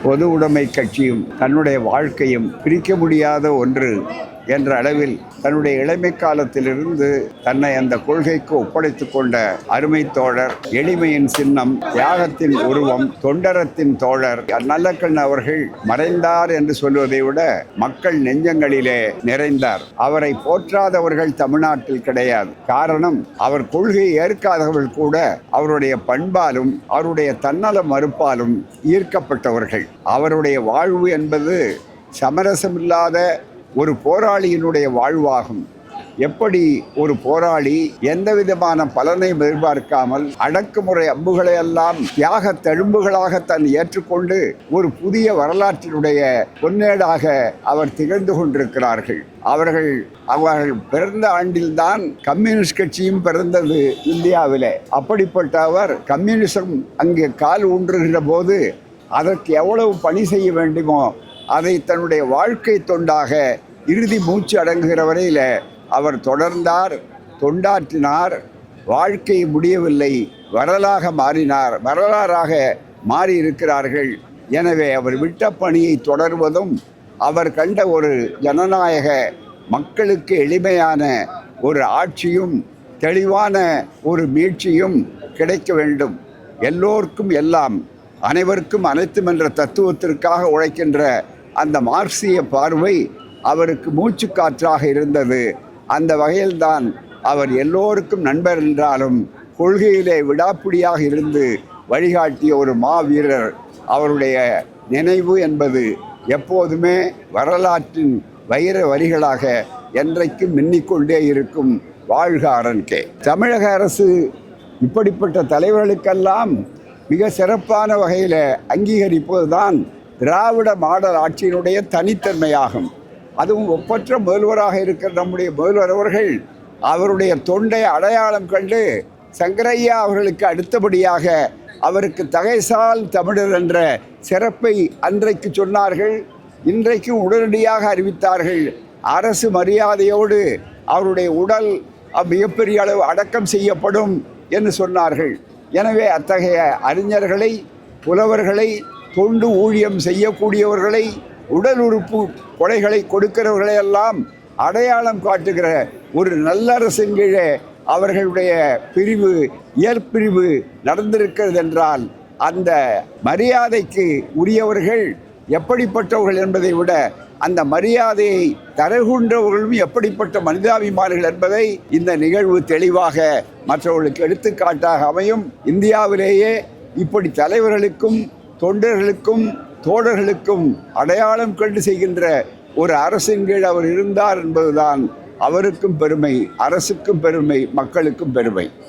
பொது உடைமை கட்சியும் தன்னுடைய வாழ்க்கையும் பிரிக்க முடியாத ஒன்று என்ற அளவில் தன்னுடைய இளமை காலத்திலிருந்து தன்னை அந்த கொள்கைக்கு ஒப்படைத்துக் கொண்ட அருமை தோழர், எளிமையின் சின்னம், தியாகத்தின் உருவம், தொண்டரத்தின் தோழர் நல்லக்கண் அவர்கள் மறைந்தார் என்று சொல்வதை விட மக்கள் நெஞ்சங்களிலே நிறைந்தார். அவரை போற்றாதவர்கள் தமிழ்நாட்டில் கிடையாது. காரணம், அவர் கொள்கையை ஏற்காதவர்கள் கூட அவருடைய பண்பாலும் அவருடைய தன்னல மறுப்பாலும் ஈர்க்கப்பட்டவர்கள். அவருடைய வாழ்வு என்பது சமரசமில்லாத ஒரு போராளியினுடைய வாழ்வாகும். எப்படி ஒரு போராளி எந்த விதமான பலனை எதிர்பார்க்காமல் அடக்குமுறை அம்புகளை எல்லாம் தியாக தழும்புகளாக தன் ஏற்றுக்கொண்டு ஒரு புதிய வரலாற்றினுடைய பொன்னேடாக அவர் திகழ்ந்து கொண்டிருக்கிறார்கள். அவர்கள் பிறந்த ஆண்டில்தான் கம்யூனிஸ்ட் கட்சியும் பிறந்தது இந்தியாவிலே. அப்படிப்பட்ட அவர் கம்யூனிசம் அங்கே கால் ஊன்றுகிற போது அதற்கு எவ்வளவு பணி செய்ய வேண்டுமோ அதை தன்னுடைய வாழ்க்கை தொண்டாக இறுதி மூச்சு அடங்குகிற வரையில் அவர் தொடர்ந்தார், தொண்டாற்றினார். வாழ்க்கை முடியவில்லை, வரலாறாக மாறியிருக்கிறார்கள். எனவே அவர் விட்ட பணியை தொடர்வதும் அவர் கண்ட ஒரு ஜனநாயக மக்களுக்கு எளிமையான ஒரு ஆட்சியும் தெளிவான ஒரு மீட்சியும் கிடைக்க வேண்டும். எல்லோருக்கும் எல்லாம், அனைவருக்கும் அனைத்தும் என்ற தத்துவத்திற்காக உழைக்கின்ற அந்த மார்க்சிய பார்வை அவருக்கு மூச்சு காற்றாக இருந்தது. அந்த வகையில்தான் அவர் எல்லோருக்கும் நண்பர் என்றாலும் கொள்கையிலே விடாப்பிடியாக இருந்து வழிகாட்டிய ஒரு மாவீரர். அவருடைய நினைவு என்பது எப்போதுமே வரலாற்றின் வைர வரிகளாக என்றைக்கும் மின்னிக்கொண்டே இருக்கும். வாழ்க RNK. தமிழக அரசு இப்படிப்பட்ட தலைவர்களுக்கெல்லாம் மிக சிறப்பான வகையில் அங்கீகரிப்பதுதான் திராவிட மாடல் ஆட்சியினுடைய தனித்தன்மையாகும். அதுவும் ஒப்பற்ற முதல்வராக இருக்கிற நம்முடைய முதல்வர் அவர்கள் அவருடைய தொண்டை அடையாளம் கண்டு சங்கரையா அவர்களுக்கு அடுத்தபடியாக அவருக்கு தகைசால் தமிழர் என்ற சிறப்பை அன்றைக்கு சொன்னார்கள். இன்றைக்கும் உடனடியாக அறிவித்தார்கள். அரசு மரியாதையோடு அவருடைய உடல் மிகப்பெரிய அளவு அடக்கம் செய்யப்படும் என்று சொன்னார்கள். எனவே அத்தகைய அறிஞர்களை, புலவர்களை, தொண்டு ஊழியம் செய்யக்கூடியவர்களை, உடல் உறுப்பு கொடைகளை கொடுக்கிறவர்களையெல்லாம் அடையாளம் காட்டுகிற ஒரு நல்லரசின் கீழே அவர்களுடைய பிரிவு, இயற்பிரிவு நடந்திருக்கிறது என்றால் அந்த மரியாதைக்கு உரியவர்கள் எப்படிப்பட்டவர்கள் என்பதை விட அந்த மரியாதையை தரகுன்றவர்களும் எப்படிப்பட்ட மனிதாபிமானிகள் என்பதை இந்த நிகழ்வு தெளிவாக மற்றவர்களுக்கு எடுத்துக்காட்டாக அமையும். இந்தியாவிலேயே இப்படி தலைவர்களுக்கும் தொண்டர்களுக்கும் தோழர்களுக்கும் அடையாளம் கண்டு செய்கின்ற ஒரு அரசின் கீழ் அவர் இருந்தார் என்பதுதான் அவருக்கும் பெருமை, அரசுக்கும் பெருமை, மக்களுக்கும் பெருமை.